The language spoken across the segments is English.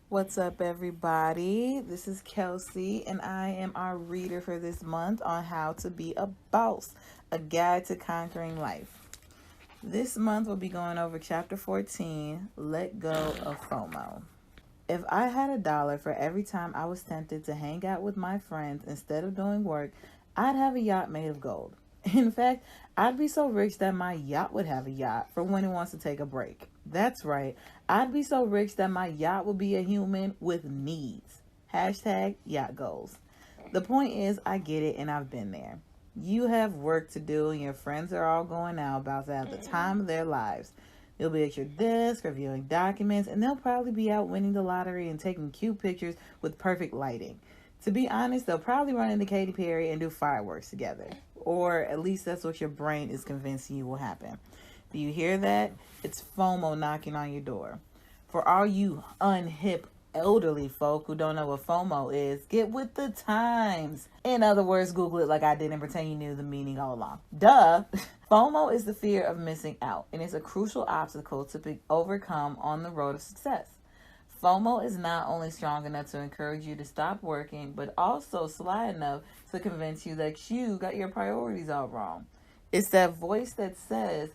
What's up, everybody? This is Kelsey, and I am our reader for this month on how to be a boss, a guide to conquering life. This month, we'll be going over chapter 14, Let Go of FOMO. If I had $1 for every time I was tempted to hang out with my friends instead of doing work, I'd have a yacht made of gold. In fact, I'd be so rich that my yacht would have a yacht for when it wants to take a break. That's right. I'd be so rich that my yacht would be a human with needs. Hashtag yacht goals. The point is, I get it and I've been there. You have work to do and your friends are all going out about to have the time of their lives. You'll be at your desk reviewing documents, and they'll probably be out winning the lottery and taking cute pictures with perfect lighting. To be honest, they'll probably run into Katy Perry and do fireworks together. Or at least that's what your brain is convincing you will happen. Do you hear that? It's FOMO knocking on your door. For all you unhip elderly folk who don't know what FOMO is, get with the times. In other words, Google it like I did and pretend you knew the meaning all along. Duh! FOMO is the fear of missing out, and it's a crucial obstacle to be overcome on the road of success. FOMO is not only strong enough to encourage you to stop working, but also sly enough to convince you that you got your priorities all wrong. It's that voice that says,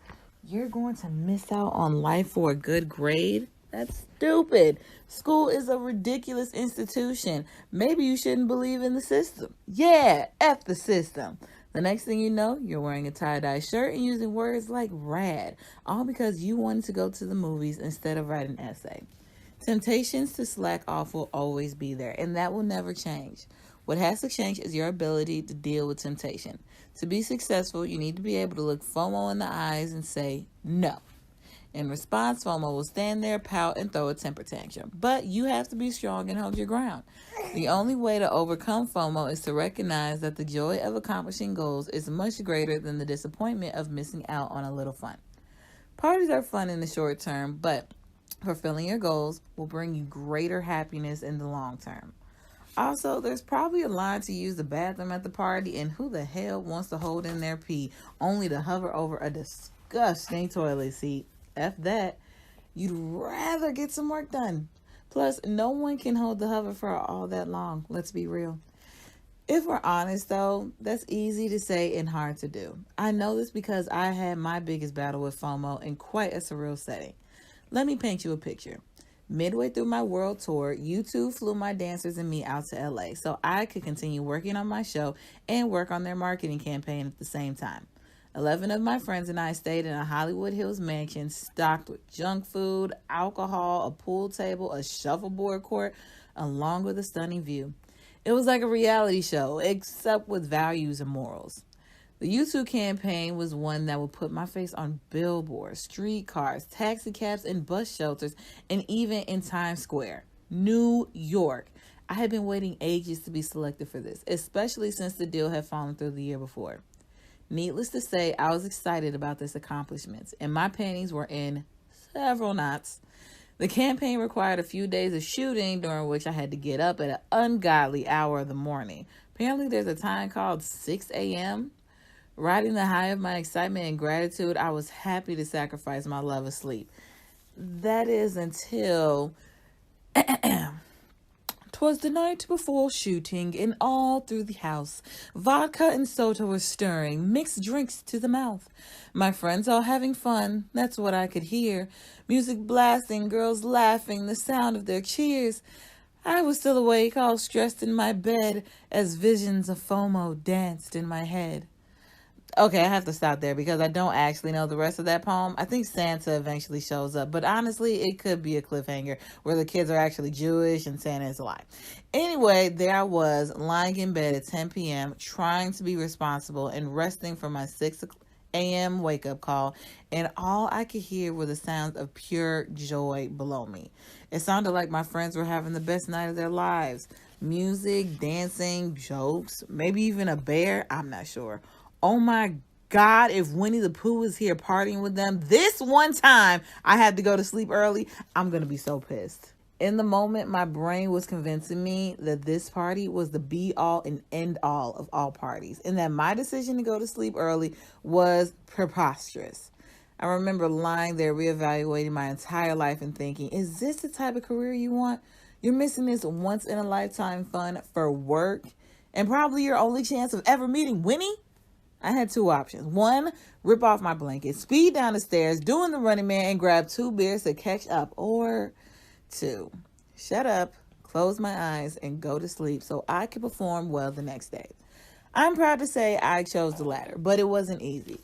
you're going to miss out on life for a good grade? That's stupid. School is a ridiculous institution. Maybe you shouldn't believe in the system. Yeah, F the system. The next thing you know, you're wearing a tie-dye shirt and using words like rad, all because you wanted to go to the movies instead of write an essay. Temptations to slack off will always be there, and that will never change. What has to change is your ability to deal with temptation. To be successful, you need to be able to look FOMO in the eyes and say no. In response, FOMO will stand there, pout, and throw a temper tantrum. But you have to be strong and hold your ground. The only way to overcome FOMO is to recognize that the joy of accomplishing goals is much greater than the disappointment of missing out on a little fun. Parties are fun in the short term, but fulfilling your goals will bring you greater happiness in the long term. Also, there's probably a line to use the bathroom at the party, and who the hell wants to hold in their pee only to hover over a disgusting toilet seat? F that. You'd rather get some work done. Plus, no one can hold the hover for all that long. Let's be real. If we're honest, though, that's easy to say and hard to do. I know this because I had my biggest battle with FOMO in quite a surreal setting. Let me paint you a picture. Midway through my world tour, U2 flew my dancers and me out to LA so I could continue working on my show and work on their marketing campaign at the same time. 11 of my friends and I stayed in a Hollywood Hills mansion stocked with junk food, alcohol, a pool table, a shuffleboard court, along with a stunning view. It was like a reality show, except with values and morals. The U2 campaign was one that would put my face on billboards, streetcars, taxi cabs, and bus shelters, and even in Times Square, New York. I had been waiting ages to be selected for this, especially since the deal had fallen through the year before. Needless to say, I was excited about this accomplishment, and my panties were in several knots. The campaign required a few days of shooting, during which I had to get up at an ungodly hour of the morning. Apparently, there's a time called 6 a.m., Riding the high of my excitement and gratitude, I was happy to sacrifice my love of sleep. That is until 'twas the night before shooting, and all through the house, vodka and soda were stirring, mixed drinks to the mouth. My friends all having fun, that's what I could hear. Music blasting, girls laughing, the sound of their cheers. I was still awake, all stressed in my bed, as visions of FOMO danced in my head. Okay, I have to stop there because I don't actually know the rest of that poem. I think Santa eventually shows up, but honestly, it could be a cliffhanger where the kids are actually Jewish and Santa is alive. Anyway, there I was, lying in bed at 10 p.m., trying to be responsible and resting from my 6 a.m. wake-up call, and all I could hear were the sounds of pure joy below me. It sounded like my friends were having the best night of their lives. Music, dancing, jokes, maybe even a bear, I'm not sure. Oh my God, if Winnie the Pooh was here partying with them this one time I had to go to sleep early, I'm going to be so pissed. In the moment, my brain was convincing me that this party was the be-all and end-all of all parties, and that my decision to go to sleep early was preposterous. I remember lying there reevaluating my entire life and thinking, is this the type of career you want? You're missing this once in a lifetime fun for work and probably your only chance of ever meeting Winnie. I had two options. One, rip off my blanket, speed down the stairs, doing the running man, and grab 2 beers to catch up. Or two, shut up, close my eyes, and go to sleep so I can perform well the next day. I'm proud to say I chose the latter, but it wasn't easy.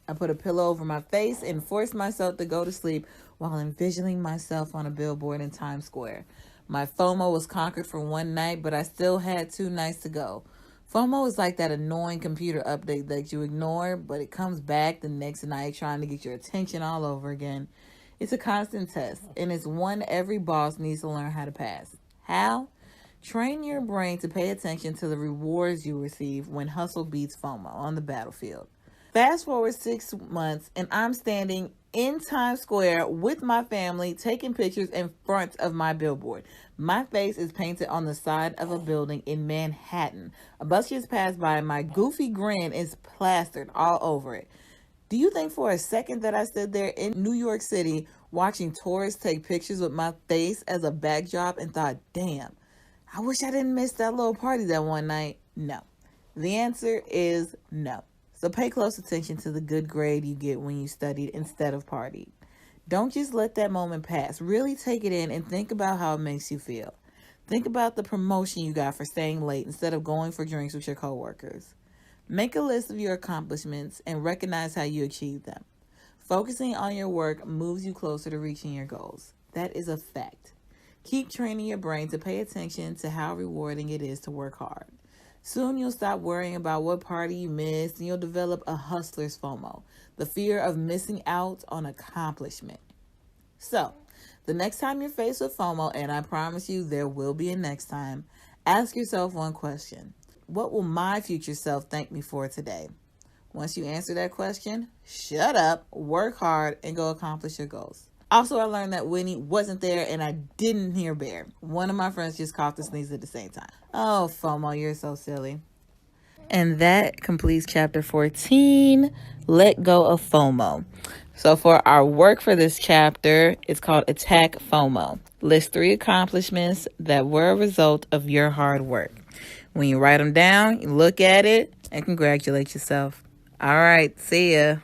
I put a pillow over my face and forced myself to go to sleep while envisioning myself on a billboard in Times Square. My FOMO was conquered for one night, but I still had 2 nights to go. FOMO is like that annoying computer update that you ignore, but it comes back the next night trying to get your attention all over again. It's a constant test, and it's one every boss needs to learn how to pass. How? Train your brain to pay attention to the rewards you receive when hustle beats FOMO on the battlefield. Fast forward 6 months, and I'm standing in Times Square with my family taking pictures in front of my billboard. My face is painted on the side of a building in Manhattan. A bus just passed by, and my goofy grin is plastered all over it. Do you think for a second that I stood there in New York City watching tourists take pictures with my face as a backdrop and thought, damn, I wish I didn't miss that little party that one night? No. The answer is no. So pay close attention to the good grade you get when you studied instead of partied. Don't just let that moment pass. Really take it in and think about how it makes you feel. Think about the promotion you got for staying late instead of going for drinks with your coworkers. Make a list of your accomplishments and recognize how you achieved them. Focusing on your work moves you closer to reaching your goals. That is a fact. Keep training your brain to pay attention to how rewarding it is to work hard. Soon you'll stop worrying about what party you missed, and you'll develop a hustler's FOMO, the fear of missing out on accomplishment. So, the next time you're faced with FOMO, and I promise you there will be a next time, ask yourself one question. What will my future self thank me for today? Once you answer that question, shut up, work hard, and go accomplish your goals. Also, I learned that Winnie wasn't there and I didn't hear Bear. One of my friends just coughed and sneezed at the same time. Oh, FOMO, you're so silly. And that completes chapter 14, Let Go of FOMO. So for our work for this chapter, it's called Attack FOMO. List 3 accomplishments that were a result of your hard work. When you write them down, you look at it and congratulate yourself. All right, see ya.